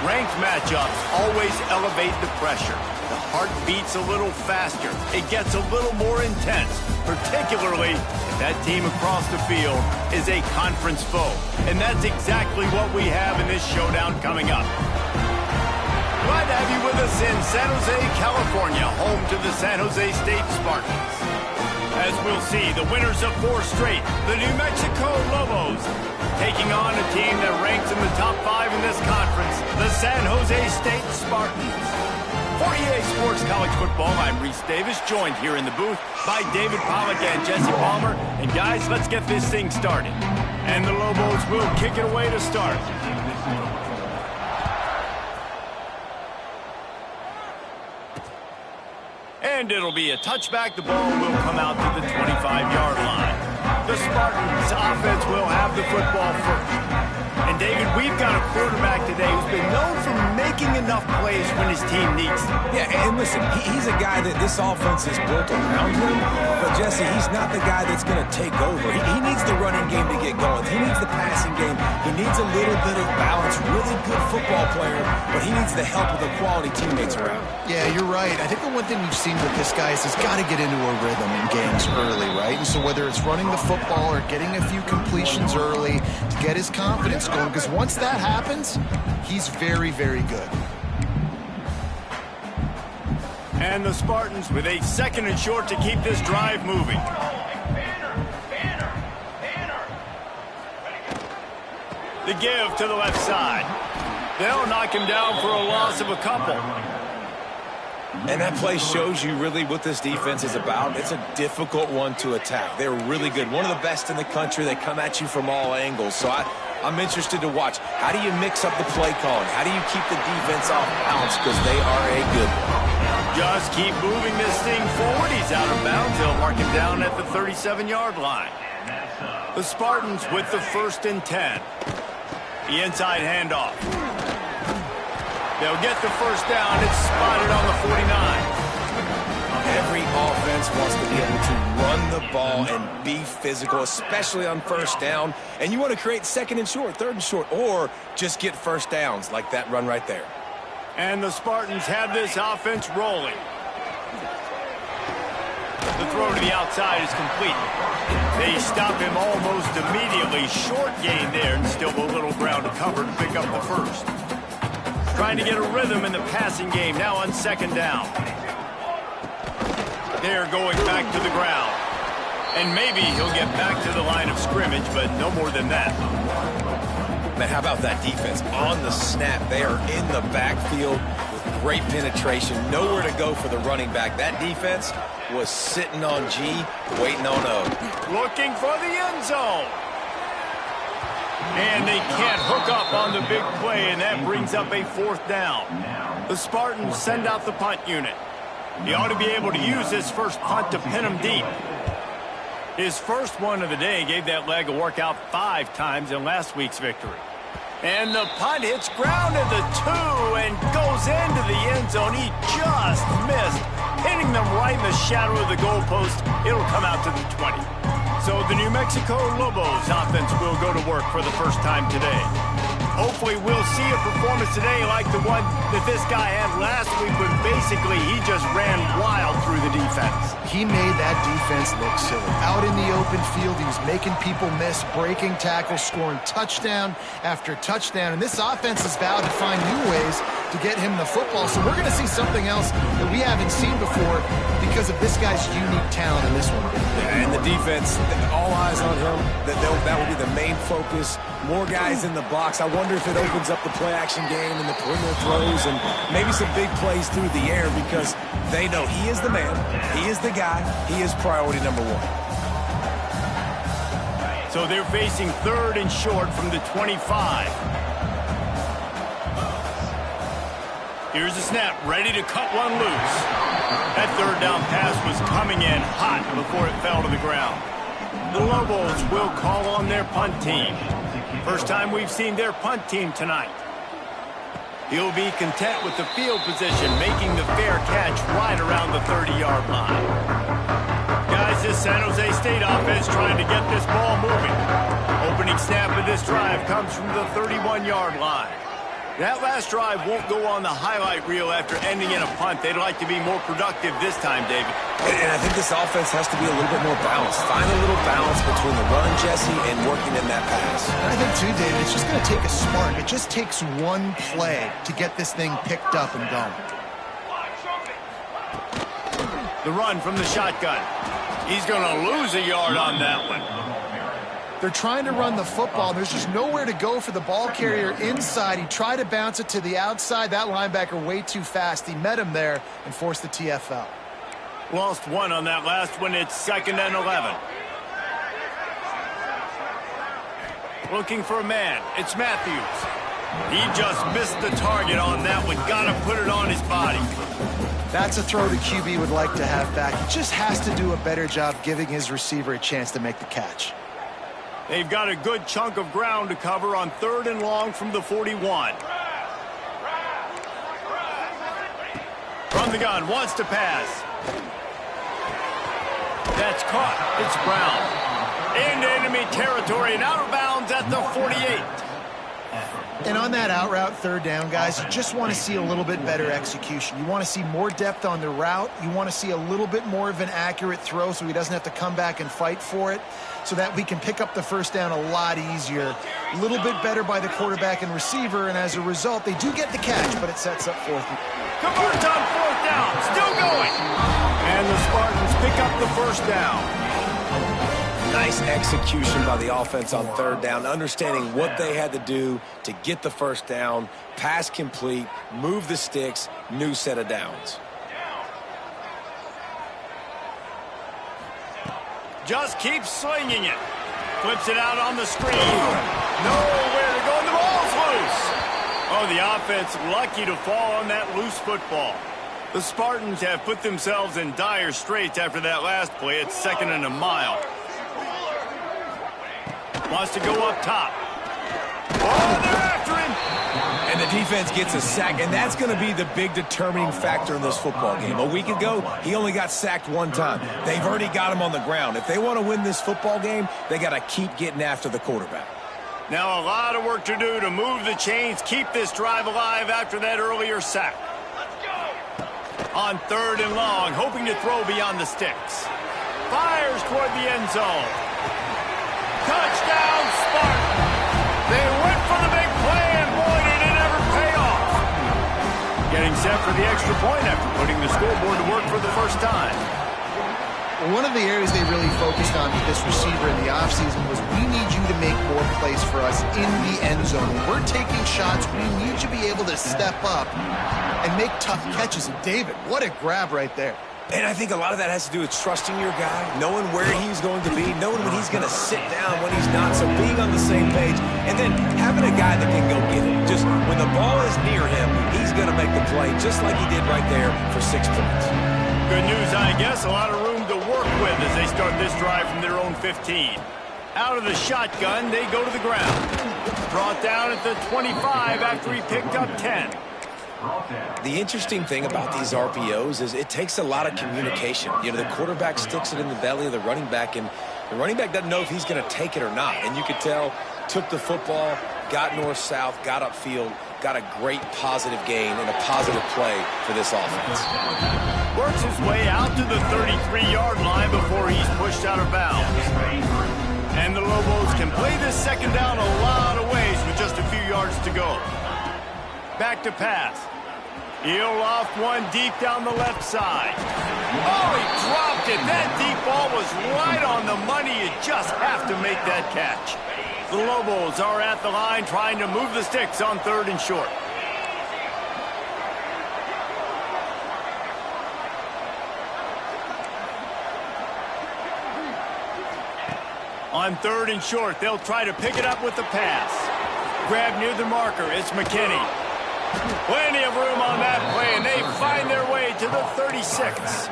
Ranked matchups always elevate the pressure. The heart beats a little faster. It gets a little more intense, particularly if that team across the field is a conference foe. And that's exactly what we have in this showdown coming up. Glad to have you with us in San Jose, California, home to the San Jose State Spartans. As we'll see, the winners of 4 straight, the New Mexico Lobos, taking on a team that ranks in the top 5 in this conference, the San Jose State Spartans. For EA Sports College Football, I'm Reese Davis, joined here in the booth by David Pollack and Jesse Palmer. And guys, let's get this thing started. And the Lobos will kick it away to start. And it'll be a touchback. The ball will come out to the 25-yard line. The Spartans offense will have the football first. And David, we've got a quarterback today who's been known for making enough plays when his team needs them. Yeah, and listen, he's a guy that this offense is built around him. But, Jesse, he's not the guy that's going to take over. He needs the running game to get going. He needs the passing game. He needs a little bit of balance. Really good football player, but he needs the help of the quality teammates around. Yeah, you're right. I think the one thing we've seen with this guy is he's got to get into a rhythm in games early, right? And so whether it's running the football or getting a few completions early to get his confidence going, because once that happens, he's very, very good. And the Spartans with a 2nd and short to keep this drive moving. The give to the left side. They'll knock him down for a loss of a couple. And that play shows you really what this defense is about. It's a difficult one to attack. They're really good. One of the best in the country. They come at you from all angles. So I'm interested to watch. How do you mix up the play calling? How do you keep the defense off balance? Because they are a good one. Just keep moving this thing forward. He's out of bounds. They'll mark him down at the 37-yard line. The Spartans with the 1st and 10. The inside handoff. They'll get the first down. It's spotted on the 49. Every offense wants to be able to run the ball and be physical, especially on 1st down. And you want to create 2nd and short, 3rd and short, or just get 1st downs like that run right there. And the Spartans have this offense rolling. The throw to the outside is complete. They stop him almost immediately. Short gain there, and still a little ground to cover to pick up the first. Trying to get a rhythm in the passing game, now on 2nd down. They're going back to the ground. And maybe he'll get back to the line of scrimmage, but no more than that. Man, how about that defense? On the snap, they are in the backfield with great penetration. Nowhere to go for the running back. That defense was sitting on G, waiting on O. Looking for the end zone. And they can't hook up on the big play, and that brings up a 4th down. The Spartans send out the punt unit. He ought to be able to use his first punt to pin him deep. His first one of the day gave that leg a workout 5 times in last week's victory. And the punt hits ground at the 2 and goes into the end zone. He just missed, hitting them right in the shadow of the goalpost. It'll come out to the 20. So the New Mexico Lobos offense will go to work for the first time today. Hopefully we'll see a performance today like the one that this guy had last week when basically he just ran wild through the defense. He made that defense look silly. Out in the open field, he was making people miss, breaking tackles, scoring touchdown after touchdown. And this offense is vowed to find new ways to get him the football. So we're going to see something else that we haven't seen before because of this guy's unique talent in this one. Yeah, and the defense, all eyes on him. That will be the main focus. More guys in the box. I wonder if it opens up the play-action game and the perimeter throws and maybe some big plays through the air because they know he is the man, he is the guy, he is priority number 1. So they're facing 3rd and short from the 25. Here's the snap, ready to cut one loose. That 3rd down pass was coming in hot before it fell to the ground. The Lobos will call on their punt team. First time we've seen their punt team tonight. He'll be content with the field position, making the fair catch right around the 30-yard line. Guys, this San Jose State offense trying to get this ball moving. Opening snap of this drive comes from the 31-yard line. That last drive won't go on the highlight reel after ending in a punt. They'd like to be more productive this time, David. And I think this offense has to be a little bit more balanced. Find a little balance between the run, Jesse, and working in that pass. And I think, too, David, it's just going to take a spark. It just takes one play to get this thing picked up and going. The run from the shotgun. He's going to lose a yard on that one. They're trying to run the football. There's just nowhere to go for the ball carrier inside. He tried to bounce it to the outside. That linebacker way too fast. He met him there and forced the TFL. Lost one on that last one. It's 2nd and 11. Looking for a man. It's Matthews. He just missed the target on that one. Got to put it on his body. That's a throw the QB would like to have back. He just has to do a better job giving his receiver a chance to make the catch. They've got a good chunk of ground to cover on 3rd and long from the 41. From the gun, wants to pass. That's caught. It's Brown. Into enemy territory and out of bounds at the 48. And on that out route 3rd down, guys, you just want to see a little bit better execution. You want to see more depth on the route. You want to see a little bit more of an accurate throw so he doesn't have to come back and fight for it, so that we can pick up the 1st down a lot easier. A little bit better by the quarterback and receiver, and as a result, they do get the catch, but it sets up 4th. Converts on 4th down. Still going. And the Spartans pick up the 1st down. Nice execution by the offense on 3rd down, understanding what they had to do to get the 1st down, pass complete, move the sticks, new set of downs. Just keeps slinging it. Flips it out on the screen. Nowhere to go, and the ball's loose. Oh, the offense lucky to fall on that loose football. The Spartans have put themselves in dire straits after that last play. It's 2nd and a mile. Wants to go up top. Oh, they're after him. And the defense gets a sack, and that's going to be the big determining factor in this football game. A week ago, he only got sacked 1 time. They've already got him on the ground. If they want to win this football game, they got to keep getting after the quarterback. Now a lot of work to do to move the chains, keep this drive alive after that earlier sack. On 3rd and long, hoping to throw beyond the sticks. Fires toward the end zone. Touchdown, Spartan! They went for the big play, and boy, did it ever pay off. Getting set for the extra point after putting the scoreboard to work for the 1st time. One of the areas they really focused on with this receiver in the offseason was, we need you to make more plays for us in the end zone. When we're taking shots, we need you to be able to step up and make tough catches. And David, what a grab right there. And I think a lot of that has to do with trusting your guy, knowing where he's going to be, knowing when he's going to sit down, when he's not, so being on the same page, and then having a guy that can go get it. Just when the ball is near him, he's going to make the play, just like he did right there for 6 points. Good news, I guess. A lot of room to work with as they start this drive from their own 15. Out of the shotgun, they go to the ground. Brought down at the 25 after he picked up 10. The interesting thing about these RPOs is it takes a lot of communication. You know, the quarterback sticks it in the belly of the running back, and the running back doesn't know if he's going to take it or not. And you could tell, took the football, got north-south, got upfield, got a great positive gain and a positive play for this offense. Works his way out to the 33-yard line before he's pushed out of bounds. And the Lobos can play this 2nd down a lot of ways with just a few yards to go. Back to pass. He'll loft one deep down the left side. Oh, he dropped it. That deep ball was right on the money. You just have to make that catch. The Lobos are at the line trying to move the sticks on 3rd and short. On 3rd and short, they'll try to pick it up with the pass. Grab near the marker. It's McKinney. Plenty of room on that play, and they find their way to the 36.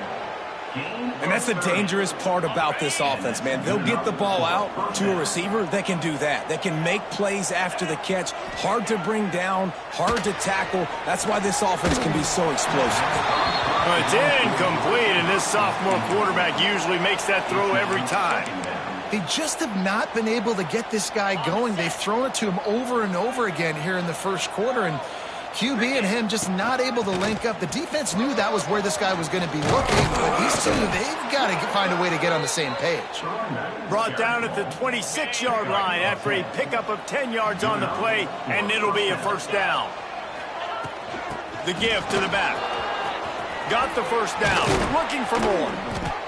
And that's the dangerous part about this offense, man. They'll get the ball out to a receiver. They can do that. They can make plays after the catch. Hard to bring down, hard to tackle. That's why this offense can be so explosive. Well, it's incomplete, and this sophomore quarterback usually makes that throw every time. They just have not been able to get this guy going. They've thrown it to him over and over again here in the first quarter, and QB and him just not able to link up. The defense knew that was where this guy was going to be looking, but these two, they've got to find a way to get on the same page. Brought down at the 26-yard line after a pickup of 10 yards on the play, and it'll be a first down. The give to the back. Got the first down, looking for more.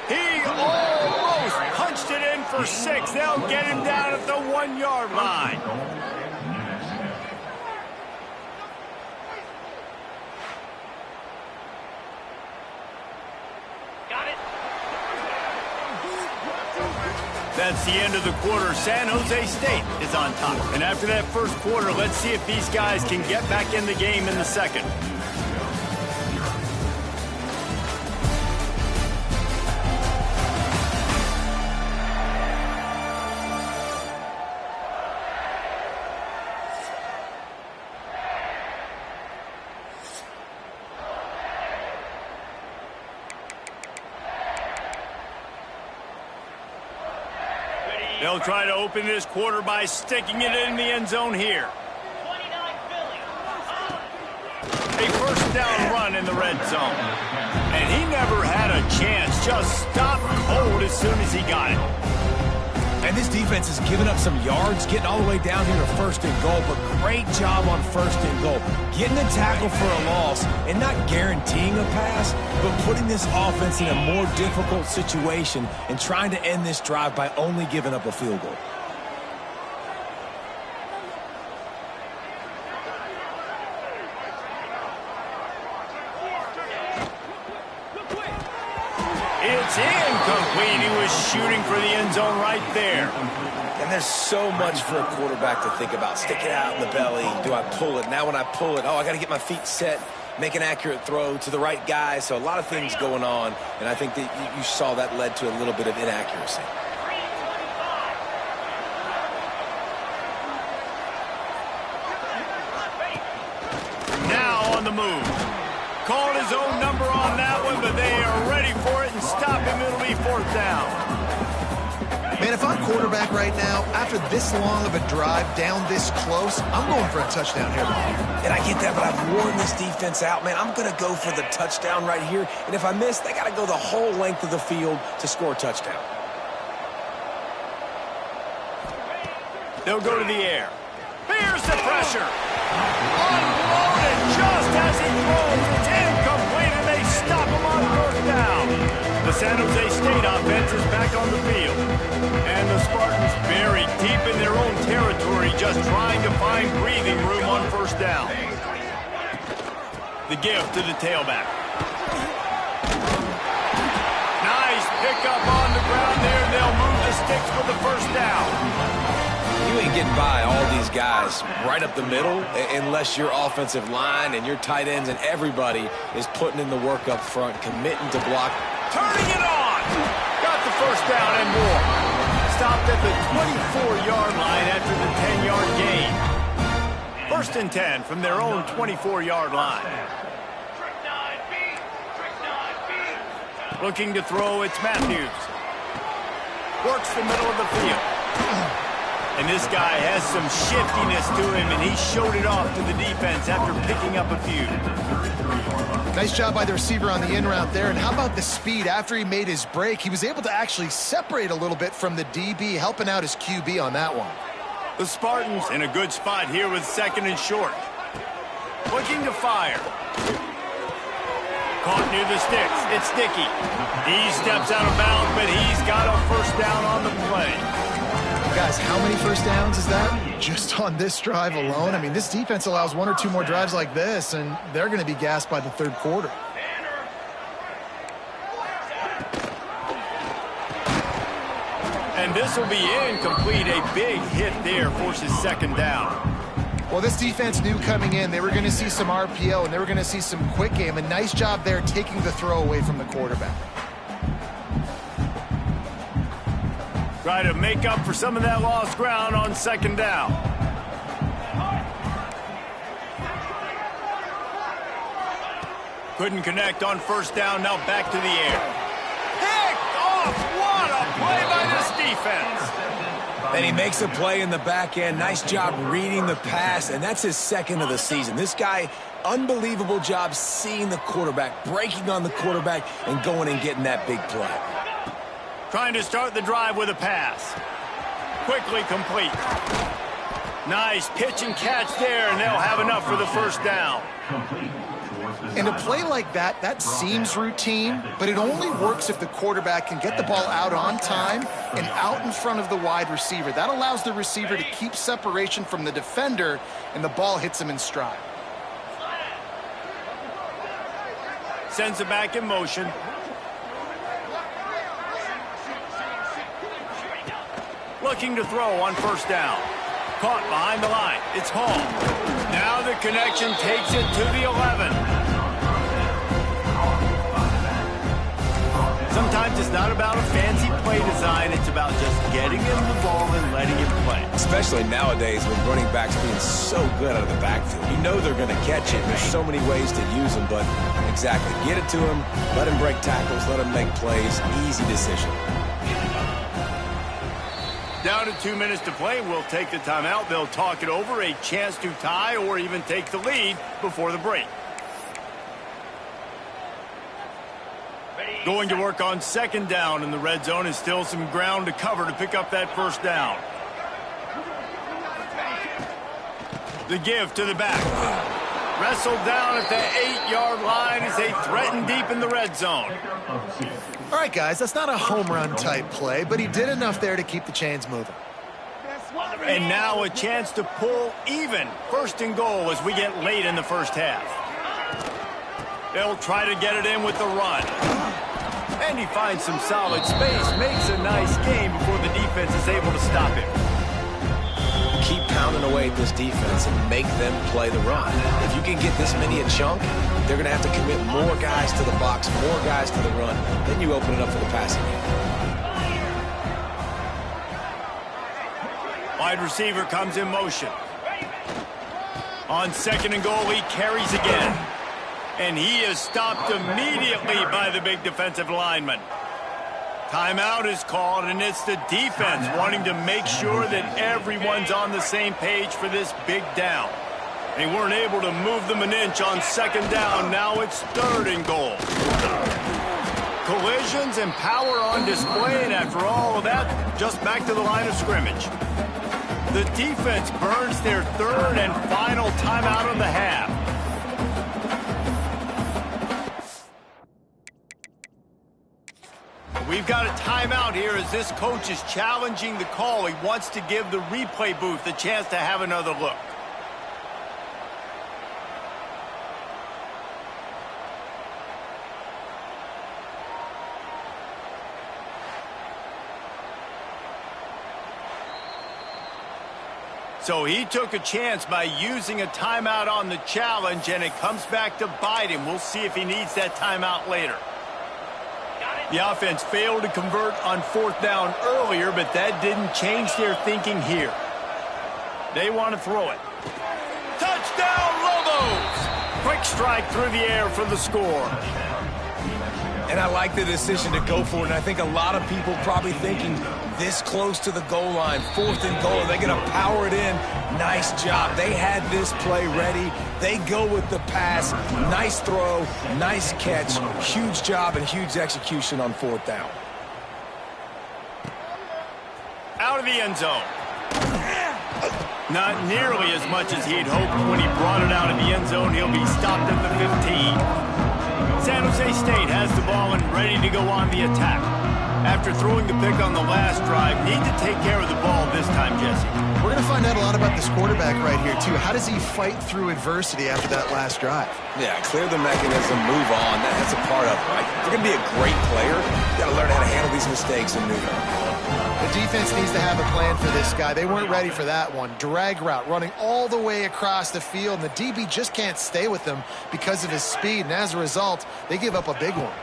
He almost punched it in for 6. They'll get him down at the 1-yard line. That's the end of the quarter. San Jose State is on top. And after that first quarter, let's see if these guys can get back in the game in the second. They'll try to open this quarter by sticking it in the end zone here. A first down run in the red zone. And he never had a chance. Just stopped cold as soon as he got it. And this defense has given up some yards, getting all the way down here to first and goal, but great job on first and goal. Getting a tackle for a loss and not guaranteeing a pass, but putting this offense in a more difficult situation and trying to end this drive by only giving up a field goal. It's incomplete. He was shooting for the end zone right there. And there's so much for a quarterback to think about. Stick it out in the belly. Do I pull it? Now when I pull it, I got to get my feet set, make an accurate throw to the right guy. So a lot of things going on, and I think that you saw that led to a little bit of inaccuracy. Now on the move. Called his own number on that one, but they are ready for it and stop him. It'll be fourth down. Man, if I'm quarterback right now, after this long of a drive down this close, I'm going for a touchdown here. And I get that, but I've worn this defense out, man. I'm going to go for the touchdown right here. And if I miss, they got to go the whole length of the field to score a touchdown. They'll go to the air. Here's the pressure. Unloaded just as he throws. It's incomplete, and they stop him on fourth down. The San Jose State offense is back on the field. And the Spartans buried deep in their own territory, just trying to find breathing room on first down. The give to the tailback. Nice pickup on the ground there. They'll move the sticks with the first down. You ain't getting by all these guys right up the middle unless your offensive line and your tight ends and everybody is putting in the work up front, committing to block. Turning it on! Got the first down and more. Stopped at the 24-yard line after the 10-yard gain. First and 10 from their own 24-yard line. Looking to throw, it's Matthews. Works the middle of the field. And this guy has some shiftiness to him, and he showed it off to the defense after picking up a few. Nice job by the receiver on the in route there. And how about the speed? After he made his break, he was able to actually separate a little bit from the DB, helping out his QB on that one. The Spartans in a good spot here with second and short. Looking to fire. Caught near the sticks. It's Dickey. He steps out of bounds, but he's got a first down on the play. Guys, how many first downs is that? Just on this drive alone? I mean, this defense allows one or two more drives like this, and they're going to be gassed by the third quarter. And this will be incomplete. A big hit there forces second down. Well, this defense knew coming in they were going to see some RPO, and they were going to see some quick game. A nice job there taking the throw away from the quarterback. Try to make up for some of that lost ground on second down. Couldn't connect on first down, now back to the air. Picked off! What a play by this defense. And he makes a play in the back end. Nice job reading the pass, and that's his second of the season. This guy, unbelievable job seeing the quarterback, breaking on the quarterback, and going and getting that big play. Trying to start the drive with a pass. Quickly complete. Nice pitch and catch there, and they'll have enough for the first down. In a play like that, that seems routine, but it only works if the quarterback can get the ball out on time and out in front of the wide receiver. That allows the receiver to keep separation from the defender, and the ball hits him in stride. Sends it back in motion. Looking to throw on first down. Caught behind the line. It's Hall. Now the connection takes it to the 11. Sometimes it's not about a fancy play design. It's about just getting him the ball and letting him play. Especially nowadays with running backs being so good out of the backfield. You know they're going to catch it. There's so many ways to use them, but exactly. Get it to him, let him break tackles, let him make plays. Easy decision. Down to 2 minutes to play. We'll take the timeout. They'll talk it over. A chance to tie or even take the lead before the break. Going to work on second down in the red zone, and still some ground to cover to pick up that first down. The give to the back. Wrestled down at the 8-yard line as they threaten deep in the red zone. All right, guys, that's not a home run type play, but he did enough there to keep the chains moving. And now a chance to pull even. First and goal as we get late in the first half. They'll try to get it in with the run. And he finds some solid space, makes a nice game before the defense is able to stop him. Keep pounding away at this defense and make them play the run. If you can get this many a chunk, they're going to have to commit more guys to the box, more guys to the run. Then you open it up for the passing game. Wide receiver comes in motion. On second and goal, he carries again. And he is stopped immediately by the big defensive lineman. Timeout is called, and it's the defense wanting to make sure that everyone's on the same page for this big down. They weren't able to move them an inch on second down. Now it's third and goal. Collisions and power on display, and after all of that, just back to the line of scrimmage. The defense burns their third and final timeout of the half. We've got a timeout here as this coach is challenging the call. He wants to give the replay booth a chance to have another look. So he took a chance by using a timeout on the challenge, and it comes back to bite him. We'll see if he needs that timeout later. The offense failed to convert on fourth down earlier, but that didn't change their thinking here. They want to throw it. Touchdown, Lobos! Quick strike through the air for the score. And I like the decision to go for it, and I think a lot of people probably thinking this close to the goal line, fourth and goal, are they going to power it in? Nice job. They had this play ready. They go with the pass. Nice throw, nice catch, huge job and huge execution on fourth down. Out of the end zone. Not nearly as much as he'd hoped when he brought it out of the end zone. He'll be stopped at the 15. San Jose State has the ball and ready to go on the attack. After throwing the pick on the last drive, need to take care of the ball this time, Jesse. We're going to find out a lot about this quarterback right here, too. How does he fight through adversity after that last drive? Yeah, clear the mechanism, move on. That's a part of it, right? If you're going to be a great player, you got to learn how to handle these mistakes and move on. The defense needs to have a plan for this guy. They weren't ready for that one. Drag route, running all the way across the field, and the DB just can't stay with him because of his speed, and as a result, they give up a big one.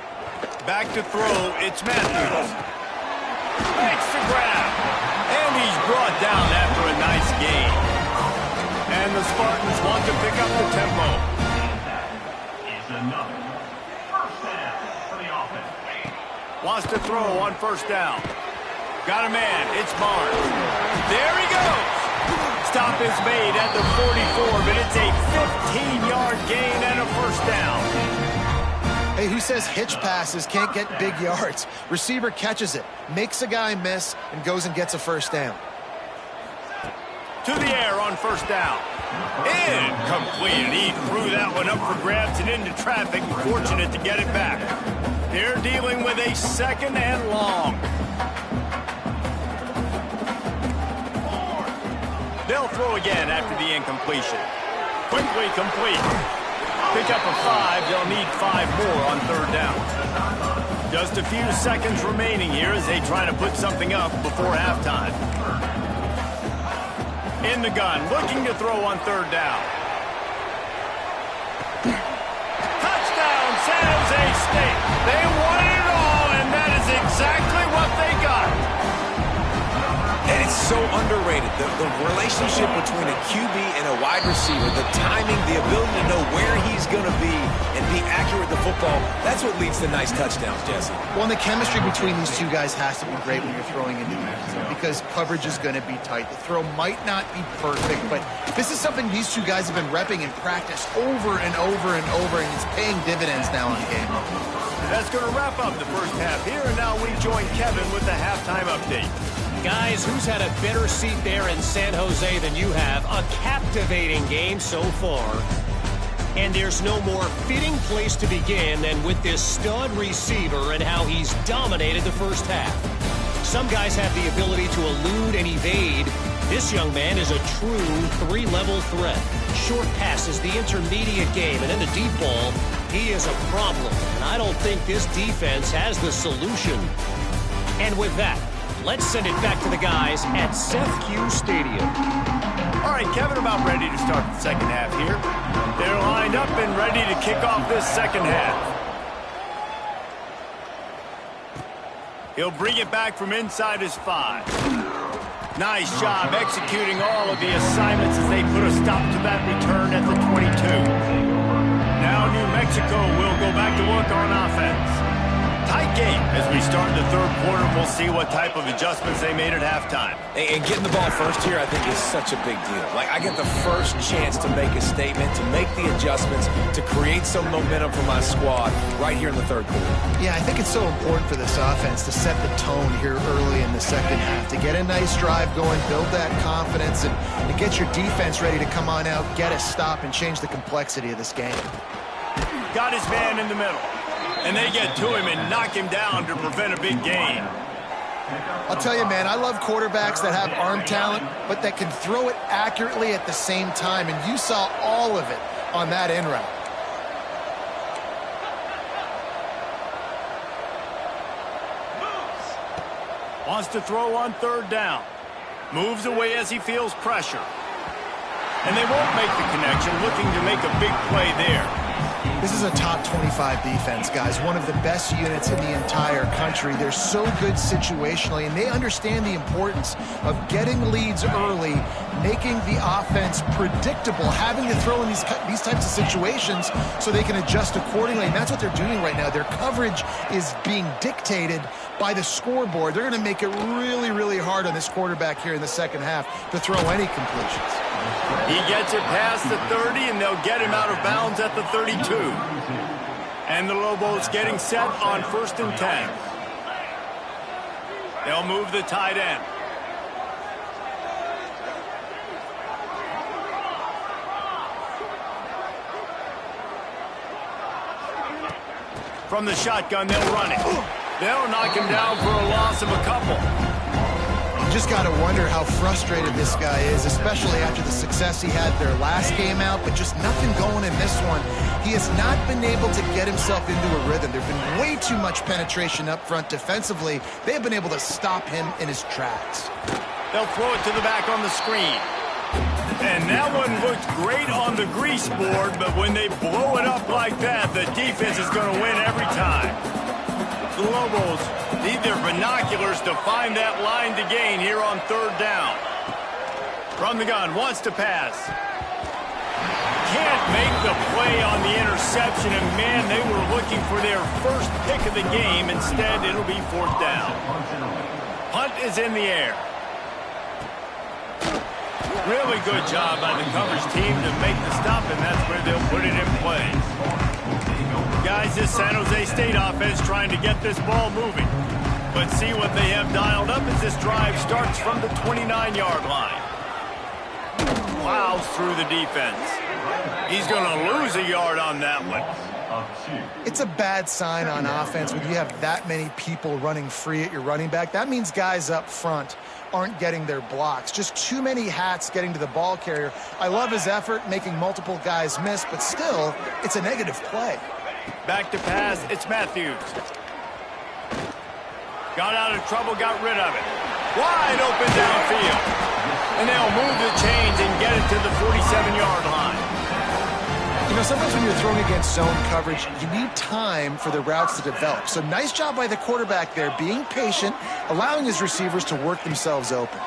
Back to throw, it's Matthews. Makes the grab, and he's brought down after a nice gain. And the Spartans want to pick up the tempo. Wants to throw on first down. Got a man. It's Barnes. There he goes. Stop is made at the 44, but it's a 15-yard gain and a first down. Hey, who says hitch passes can't get big yards? Receiver catches it, makes a guy miss, and goes and gets a first down. To the air on first down. Incomplete. He threw that one up for grabs and into traffic. Fortunate to get it back. They're dealing with a second and long. They'll throw again after the incompletion. Quickly complete. Pick up a 5. They'll need 5 more on third down. Just a few seconds remaining here as they try to put something up before halftime. In the gun, looking to throw on third down. Touchdown, San Jose State. They wanted it all, and that is exactly what they got. And it's so underrated, the relationship between a QB and a wide receiver, the timing, the ability to know where he's going to be and be accurate with the football, that's what leads to nice touchdowns, Jesse. Well, and the chemistry between these two guys has to be great when you're throwing into the end zone because coverage is going to be tight. The throw might not be perfect, but this is something these two guys have been repping in practice over and over and over, and it's paying dividends now on game. That's going to wrap up the first half here, and now we join Kevin with the halftime update. Guys, who's had a better seat there in San Jose than you have? A captivating game so far. And there's no more fitting place to begin than with this stud receiver and how he's dominated the first half. Some guys have the ability to elude and evade. This young man is a true three-level threat. Short passes, the intermediate game, and in the deep ball, he is a problem. And I don't think this defense has the solution. And with that, let's send it back to the guys at Seth Q Stadium. All right, Kevin, about ready to start the second half here. They're lined up and ready to kick off this second half. He'll bring it back from inside his 5. Nice job executing all of the assignments as they put a stop to that return at the 22. Now New Mexico will go back to work on offense. Tight game as we start the third quarter. We'll see what type of adjustments they made at halftime. And getting the ball first here, I think, is such a big deal. Like, I get the first chance to make a statement, to make the adjustments, to create some momentum for my squad right here in the third quarter. Yeah, I think it's so important for this offense to set the tone here early in the second half, to get a nice drive going, build that confidence, and to get your defense ready to come on out, get a stop, and change the complexity of this game. Got his man in the middle. And they get to him and knock him down to prevent a big gain. I'll tell you, man, I love quarterbacks that have arm talent, but that can throw it accurately at the same time, and you saw all of it on that in route. Wants to throw on third down. Moves away as he feels pressure. And they won't make the connection, looking to make a big play there. This is a top 25 defense, guys. One of the best units in the entire country. They're so good situationally, and they understand the importance of getting leads early, making the offense predictable, having to throw in these types of situations so they can adjust accordingly. And that's what they're doing right now. Their coverage is being dictated by the scoreboard. They're going to make it really, really hard on this quarterback here in the second half to throw any completions. He gets it past the 30, and they'll get him out of bounds at the 32. And the Lobos getting set on 1st and 10. They'll move the tight end. From the shotgun, they'll run it. They'll knock him down for a loss of a couple. Just got to wonder how frustrated this guy is, especially after the success he had their last game out, but just nothing going in this one. He has not been able to get himself into a rhythm. There's been way too much penetration up front defensively. They have been able to stop him in his tracks. They'll throw it to the back on the screen. And that one looked great on the grease board, but when they blow it up like that, the defense is going to win every time. The Lobos need their binoculars to find that line to gain here on third down. From the gun, wants to pass. Can't make the play on the interception, and man, they were looking for their first pick of the game. Instead, it'll be fourth down. Punt is in the air. Really good job by the coverage team to make the stop, and that's where they'll put it in play. Guys, this San Jose State offense trying to get this ball moving. But see what they have dialed up as this drive starts from the 29-yard line. Plows through the defense. He's going to lose a yard on that one. It's a bad sign on offense when you have that many people running free at your running back. That means guys up front aren't getting their blocks. Just too many hats getting to the ball carrier. I love his effort, making multiple guys miss, but still, it's a negative play. Back to pass, it's Matthews. Got out of trouble, got rid of it. Wide open downfield. And they'll move the chains and get it to the 47-yard line. You know, sometimes when you're throwing against zone coverage, you need time for the routes to develop. So nice job by the quarterback there, being patient, allowing his receivers to work themselves open.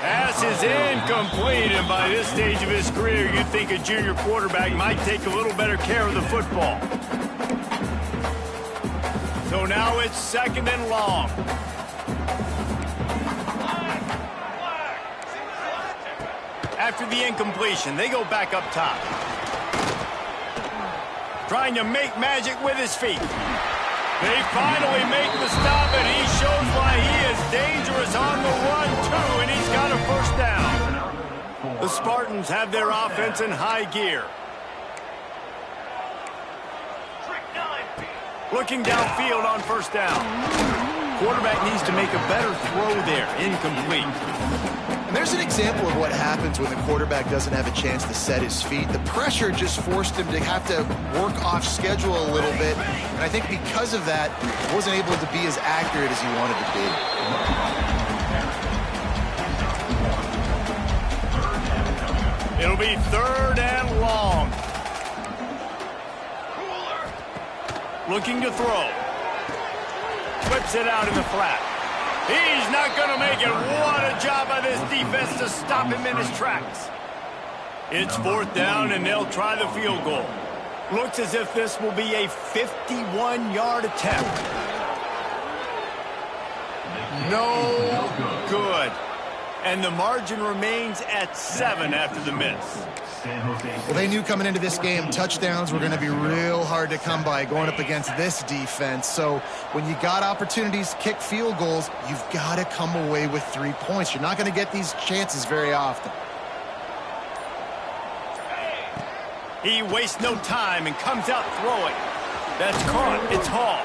Pass is incomplete, and by this stage of his career, you'd think a junior quarterback might take a little better care of the football. So now it's 2nd and long. After the incompletion, they go back up top. Trying to make magic with his feet. They finally make the stop, and he shows why he is dangerous on the run, too, and he's got a first down. The Spartans have their offense in high gear. Looking downfield on first down. Quarterback needs to make a better throw there. Incomplete. And there's an example of what happens when the quarterback doesn't have a chance to set his feet. The pressure just forced him to have to work off schedule a little bit. And I think because of that, he wasn't able to be as accurate as he wanted to be. It'll be 3rd and long. Looking to throw. Flips it out in the flat. He's not going to make it. What a job by this defense to stop him in his tracks. It's 4th down, and they'll try the field goal. Looks as if this will be a 51-yard attempt. No good. And the margin remains at 7 after the miss. Well, they knew coming into this game touchdowns were going to be real hard to come by going up against this defense. So when you got opportunities to kick field goals, you've got to come away with 3 points. You're not going to get these chances very often. He wastes no time and comes out throwing. That's caught. It's Hall.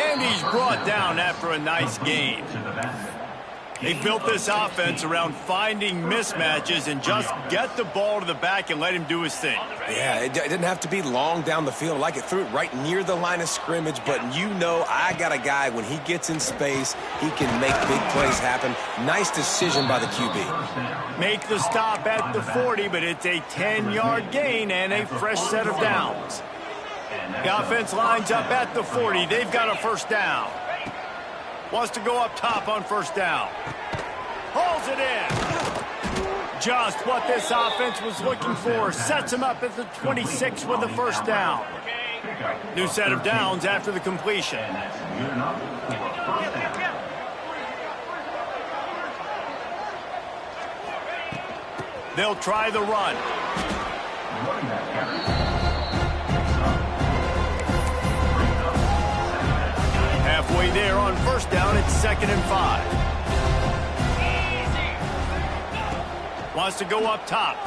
And he's brought down after a nice gain. They built this offense around finding mismatches and just get the ball to the back and let him do his thing. Yeah, it didn't have to be long down the field. Like it threw it right near the line of scrimmage, but you know I got a guy, when he gets in space, he can make big plays happen. Nice decision by the QB. Make the stop at the 40, but it's a 10-yard gain and a fresh set of downs. The offense lines up at the 40. They've got a first down. Wants to go up top on first down. Hauls it in. Just what this offense was looking for. Sets him up at the 26 with a first down. New set of downs after the completion. They'll try the run. Halfway there on first down, it's 2nd and 5. Wants to go up top.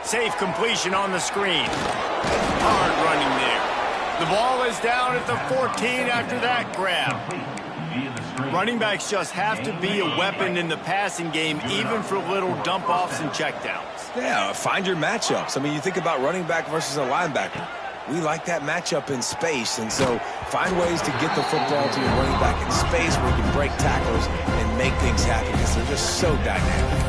Safe completion on the screen. Hard running there. The ball is down at the 14 after that grab. Running backs just have to be a weapon in the passing game, even for little dump-offs and checkdowns. Yeah, find your matchups. I mean, you think about running back versus a linebacker. We like that matchup in space, and so find ways to get the football to your running back in space where you can break tackles and make things happen because they're just so dynamic.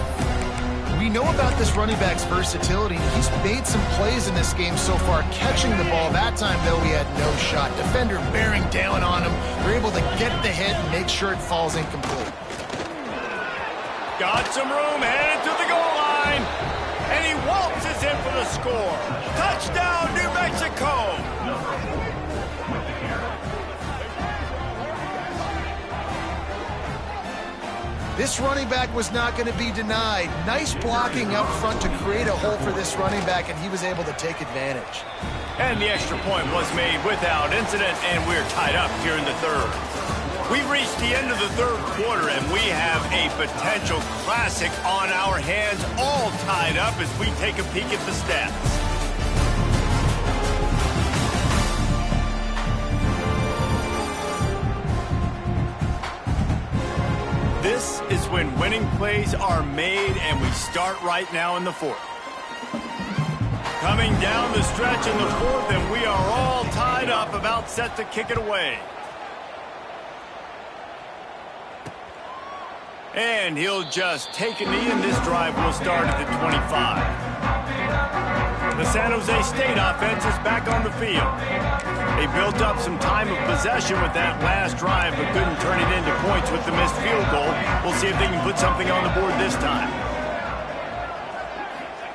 We know about this running back's versatility. He's made some plays in this game so far, catching the ball. That time, though, he had no shot. Defender bearing down on him. They're able to get the hit and make sure it falls incomplete. Got some room, headed to the goal line. And he waltzes in for the score. Touchdown, New Mexico. This running back was not going to be denied. Nice blocking up front to create a hole for this running back, and he was able to take advantage. And the extra point was made without incident, and we're tied up here in the third. We've reached the end of the third quarter, and we have a potential classic on our hands, all tied up as we take a peek at the stats. This is when winning plays are made, and we start right now in the fourth. Coming down the stretch in the fourth, and we are all tied up, about set to kick it away. And he'll just take a knee, and this drive will start at the 25. The San Jose State offense is back on the field. They built up some time of possession with that last drive, but couldn't turn it into points with the missed field goal. We'll see if they can put something on the board this time.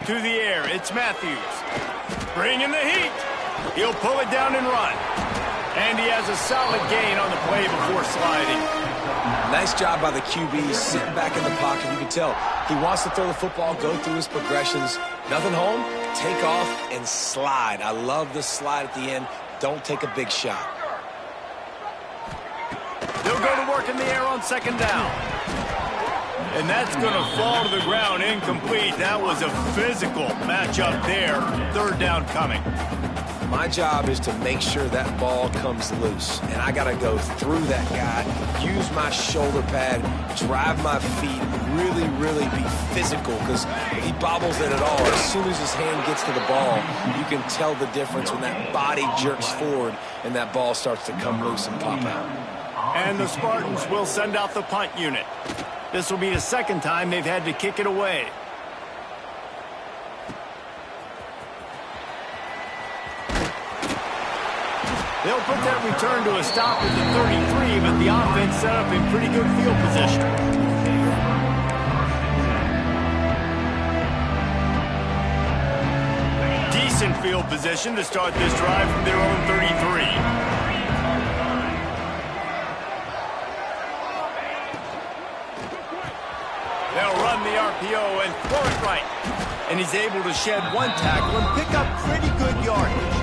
To the air, it's Matthews. Bringing the heat. He'll pull it down and run. And he has a solid gain on the play before sliding. Nice job by the QB, sitting back in the pocket. You can tell he wants to throw the football, go through his progressions. Nothing home, take off, and slide. I love the slide at the end. Don't take a big shot. They'll go to work in the air on second down. And that's going to fall to the ground, incomplete. That was a physical matchup there. Third down coming. My job is to make sure that ball comes loose. And I got to go through that guy, use my shoulder pad, drive my feet, really be physical, because if he bobbles it at all, as soon as his hand gets to the ball, you can tell the difference when that body jerks forward and that ball starts to come loose and pop out. And the Spartans will send out the punt unit. This will be the second time they've had to kick it away. They'll put that return to a stop at the 33, but the offense set up in pretty good field position. Decent field position to start this drive from their own 33. They'll run the RPO and throw it right. And he's able to shed one tackle and pick up pretty good yardage.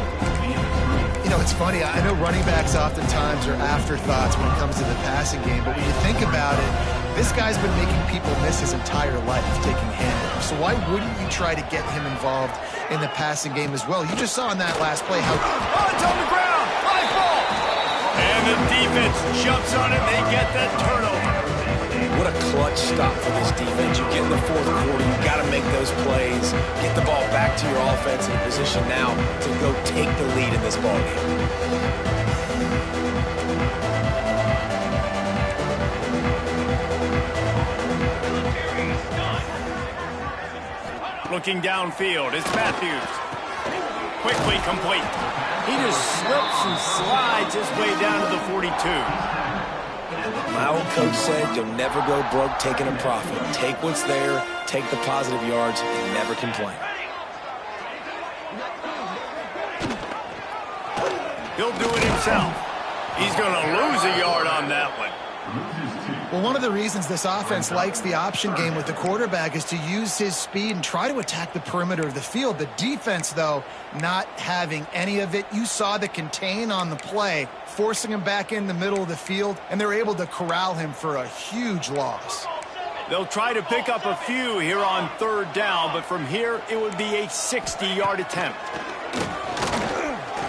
You know, it's funny. I know running backs oftentimes are afterthoughts when it comes to the passing game, but when you think about it, this guy's been making people miss his entire life taking handoffs. So why wouldn't you try to get him involved in the passing game as well? You just saw in that last play how... Oh, it's on the ground! High ball! And the defense jumps on it. They get that turnover. What a clutch stop for this defense. You get in the fourth quarter, you got to make those plays, get the ball back to your offense in a position now to go take the lead in this ball game. Looking downfield, it's Matthews. Quickly complete. He just slips and slides his way down to the 42. My old coach said you'll never go broke taking a profit. Take what's there, take the positive yards, and never complain. He'll do it himself. He's going to lose a yard on that one. Well, one of the reasons this offense likes the option game with the quarterback is to use his speed and try to attack the perimeter of the field. The defense, though, not having any of it. You saw the contain on the play, forcing him back in the middle of the field, and they're able to corral him for a huge loss. They'll try to pick up a few here on third down, but from here, it would be a 60-yard attempt.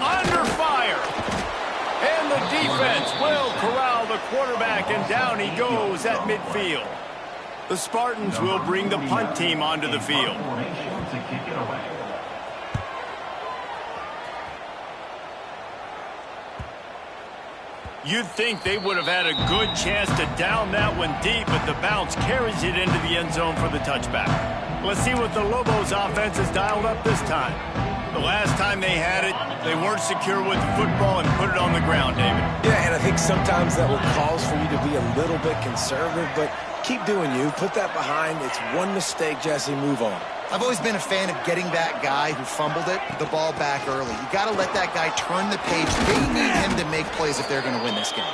Under fire! And the defense will corral the quarterback, and down he goes at midfield. The Spartans will bring the punt team onto the field. You'd think they would have had a good chance to down that one deep, but the bounce carries it into the end zone for the touchback. Let's see what the Lobos offense has dialed up this time. The last time they had it, they weren't secure with the football and put it on the ground, David. Yeah, and I think sometimes that will cause for you to be a little bit conservative, but keep doing you. Put that behind. It's one mistake, Jesse. Move on. I've always been a fan of getting that guy who fumbled it, the ball back early. You got to let that guy turn the page. They need him to make plays if they're going to win this game.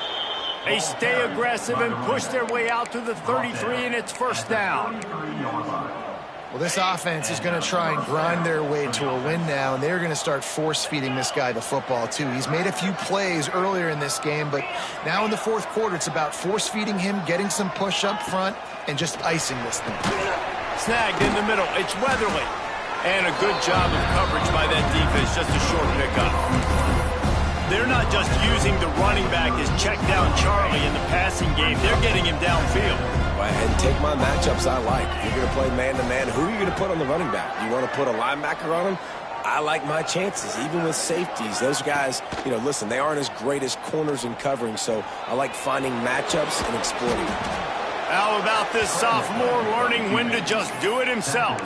They stay aggressive and push their way out to the 33, and it's first down. Well, this offense is going to try and grind their way to a win now, and they're going to start force-feeding this guy the football, too. He's made a few plays earlier in this game, but now in the fourth quarter, it's about force-feeding him, getting some push up front, and just icing this thing. Snagged in the middle. It's Weatherly. And a good job of coverage by that defense, just a short pickup. They're not just using the running back as check down Charlie in the passing game. They're getting him downfield. Go ahead and take my matchups I like. If you're going to play man-to-man, who are you going to put on the running back? You want to put a linebacker on him? I like my chances, even with safeties. Those guys, listen, they aren't as great as corners in covering, so I like finding matchups and exploiting them. How about this sophomore learning when to just do it himself?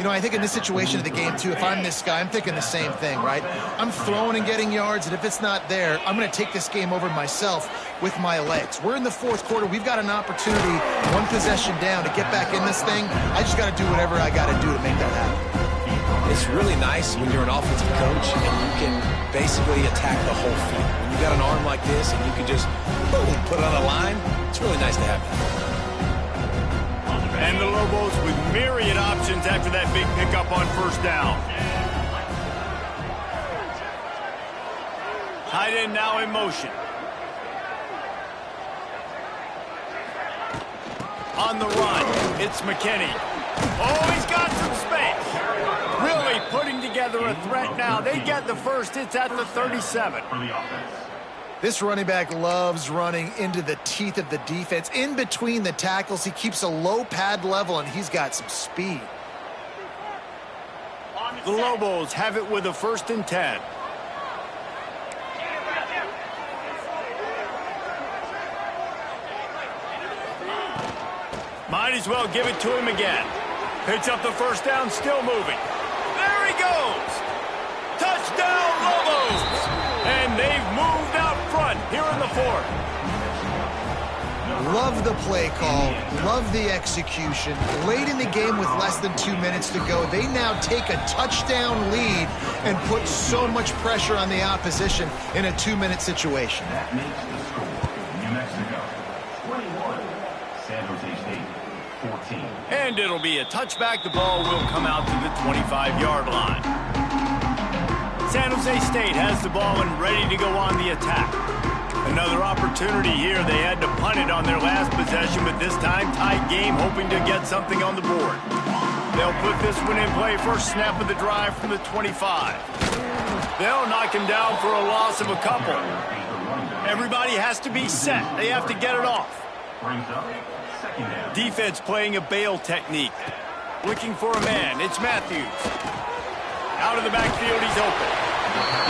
I think in this situation of the game, too, if I'm this guy, I'm thinking the same thing, right? I'm throwing and getting yards, and if it's not there, I'm going to take this game over myself with my legs. We're in the fourth quarter. We've got an opportunity, one possession down, to get back in this thing. I just got to do whatever I got to do to make that happen. It's really nice when you're an offensive coach and you can basically attack the whole field. When you got an arm like this and you can just, boom, put it on a line, it's really nice to have that. And the Lobos with myriad options after that big pickup on first down. Tight end now in motion. On the run, it's McKinney. Oh, he's got some space. Really putting together a threat now. They get the first. It's at the 37. This running back loves running into the teeth of the defense. In between the tackles, he keeps a low pad level, and he's got some speed. The Lobos have it with a 1st and 10. Might as well give it to him again. Picks up the first down, still moving. There he goes! Touchdown, Lobos! And they've moved out front here in the fourth. Love the play call. Love the execution. Late in the game with less than 2 minutes to go, they now take a touchdown lead and put so much pressure on the opposition in a 2-minute situation. That makes the score. New Mexico, 21. San Jose State, 14. And it'll be a touchback. The ball will come out to the 25-yard line. San Jose State has the ball and ready to go on the attack. Another opportunity here. They had to punt it on their last possession, but this time tight game, hoping to get something on the board. They'll put this one in play. First snap of the drive from the 25. They'll knock him down for a loss of a couple. Everybody has to be set. They have to get it off. Defense playing a bail technique. Looking for a man. It's Matthews. Out of the backfield, he's open.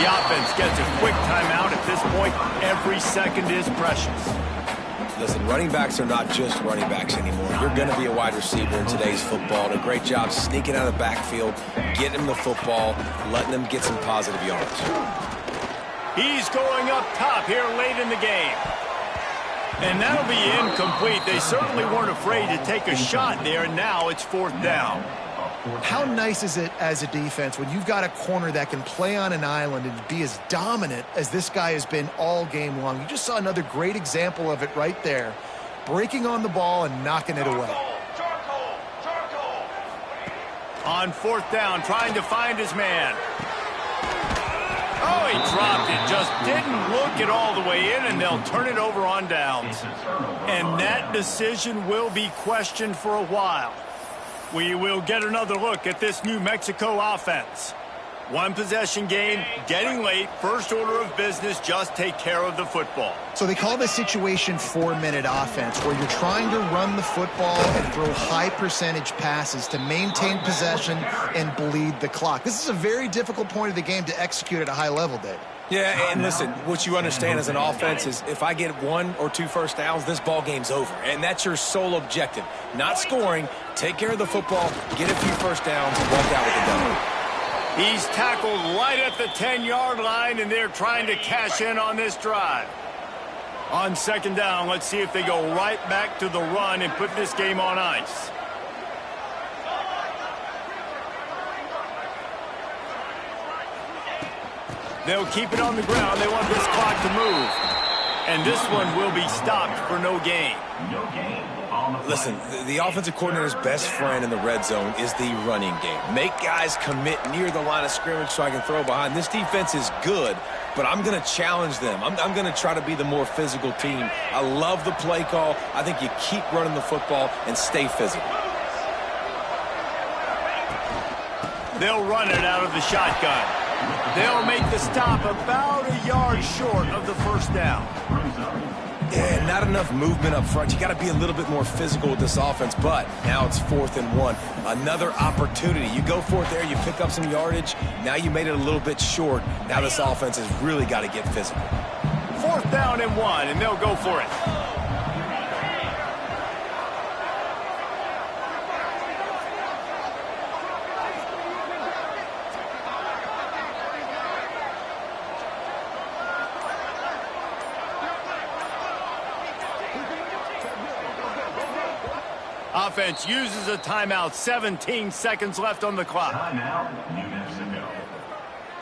The offense gets a quick timeout. At this point, every second is precious. Listen, running backs are not just running backs anymore. You're going to be a wide receiver in today's football. And a great job sneaking out of the backfield, getting them the football, letting them get some positive yards. He's going up top here late in the game. And that'll be incomplete. They certainly weren't afraid to take a shot there, and now it's 4th down. How nice is it as a defense when you've got a corner that can play on an island and be as dominant as this guy has been all game long? You just saw another great example of it right there. Breaking on the ball and knocking it away. On 4th down, trying to find his man. Oh, he dropped it. Just didn't look it all the way in, and they'll turn it over on downs. And that decision will be questioned for a while. We will get another look at this New Mexico offense. One possession game, getting late, first order of business, just take care of the football. So they call this situation 4-minute offense, where you're trying to run the football and throw high percentage passes to maintain possession and bleed the clock. This is a very difficult point of the game to execute at a high level, Dave. Yeah, and listen, what you understand as an offense is if I get 1 or 2 first downs, this ball game's over. And that's your sole objective. Not scoring, take care of the football, get a few first downs, and walk out with the W. He's tackled right at the 10-yard line, and they're trying to cash in on this drive. On 2nd down, let's see if they go right back to the run and put this game on ice. They'll keep it on the ground. They want this clock to move. And this one will be stopped for no gain. No gain on the play. Listen, the offensive coordinator's best friend in the red zone is the running game. Make guys commit near the line of scrimmage so I can throw behind. This defense is good, but I'm going to challenge them. I'm going to try to be the more physical team. I love the play call. I think you keep running the football and stay physical. They'll run it out of the shotgun. They'll make the stop about a yard short of the first down. Yeah, not enough movement up front. You got to be a little bit more physical with this offense, but now it's 4th and 1. Another opportunity. You go for it there, you pick up some yardage. Now you made it a little bit short. Now this offense has really got to get physical. 4th down and 1, and they'll go for it. Offense uses a timeout. 17 seconds left on the clock. Timeout, New Mexico.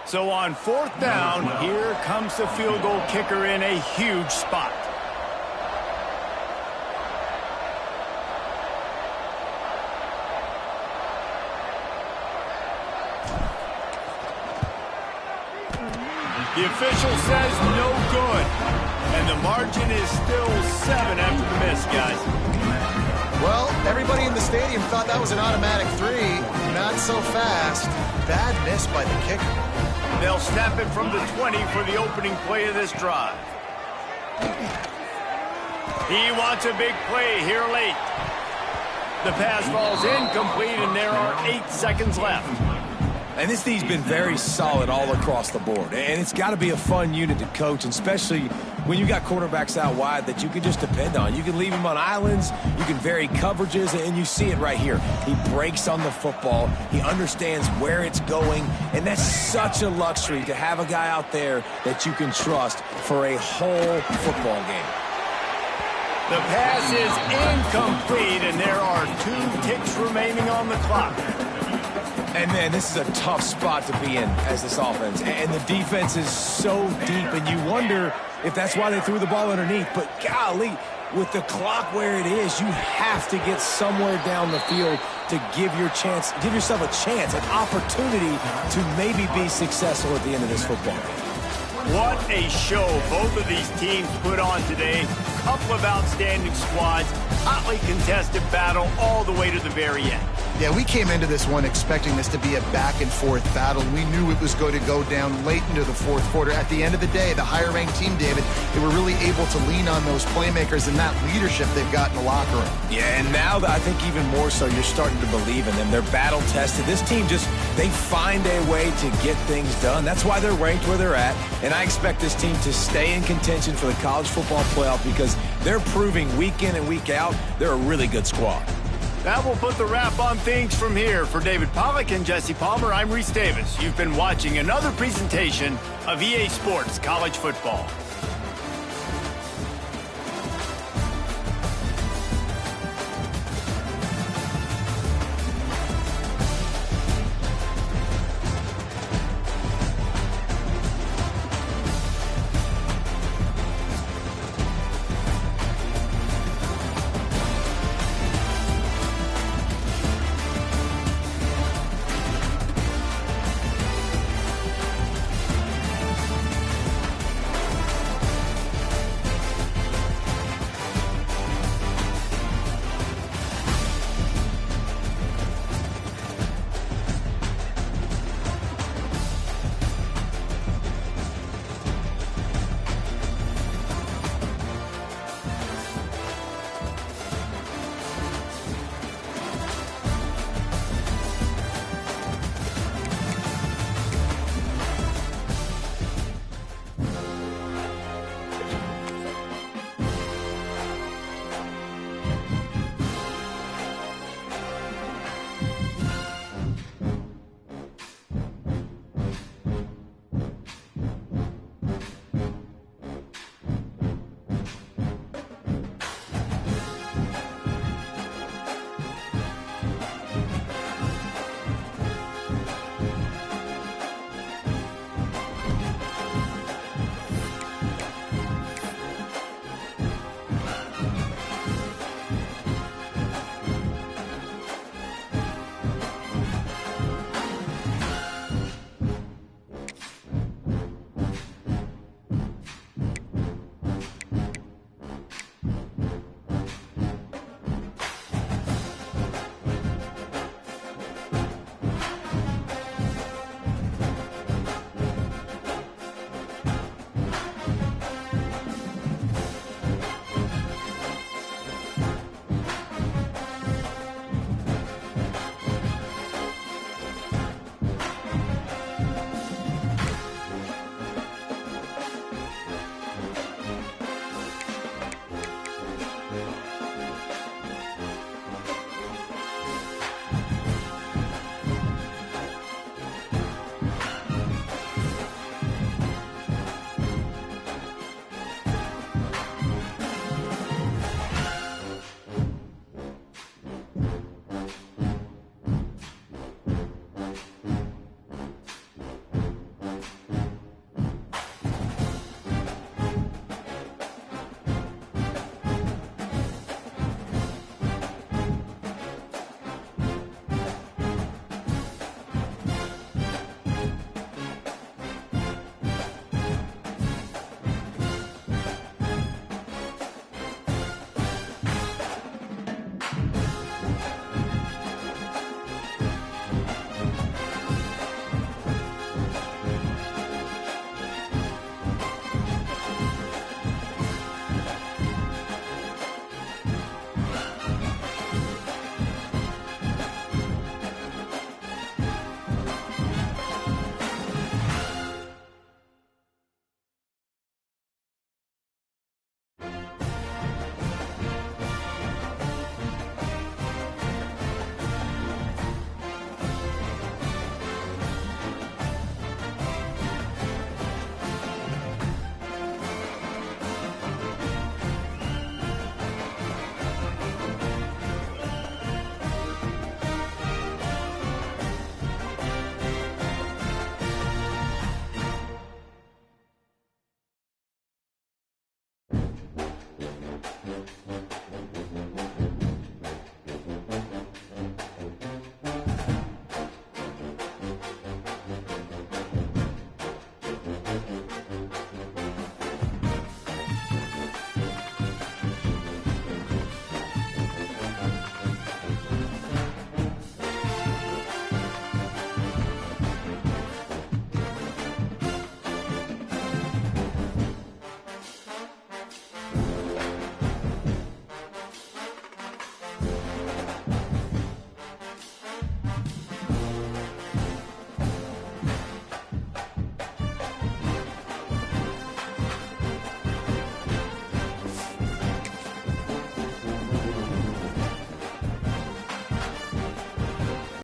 So on 4th down, here comes the field goal kicker in a huge spot. The official says no good. And the margin is still 7 after the miss, guys. Well, everybody in the stadium thought that was an automatic 3. Not so fast. Bad miss by the kicker. They'll snap it from the 20 for the opening play of this drive. He wants a big play here late. The pass falls incomplete, and there are 8 seconds left. And this team's been very solid all across the board. And it's got to be a fun unit to coach, and especially when you got quarterbacks out wide that you can just depend on. You can leave them on islands, you can vary coverages, and you see it right here. He breaks on the football, he understands where it's going, and that's such a luxury to have a guy out there that you can trust for a whole football game. The pass is incomplete, and there are 2 ticks remaining on the clock. And, man, this is a tough spot to be in as this offense. And the defense is so deep, and you wonder if that's why they threw the ball underneath. But, golly, with the clock where it is, you have to get somewhere down the field to give yourself a chance, an opportunity to maybe be successful at the end of this football game. What a show both of these teams put on today. Couple of outstanding squads, hotly contested battle all the way to the very end. Yeah, we came into this one expecting this to be a back-and-forth battle. We knew it was going to go down late into the 4th quarter. At the end of the day, the higher-ranked team, David, they were really able to lean on those playmakers and that leadership they've got in the locker room. Yeah, and now I think even more so, you're starting to believe in them. They're battle-tested. This team they find a way to get things done. That's why they're ranked where they're at, and I expect this team to stay in contention for the college football playoff because they're proving week in and week out they're a really good squad. That will put the wrap on things from here. For David Pollack and Jesse Palmer, I'm Reese Davis. You've been watching another presentation of EA Sports College Football. it.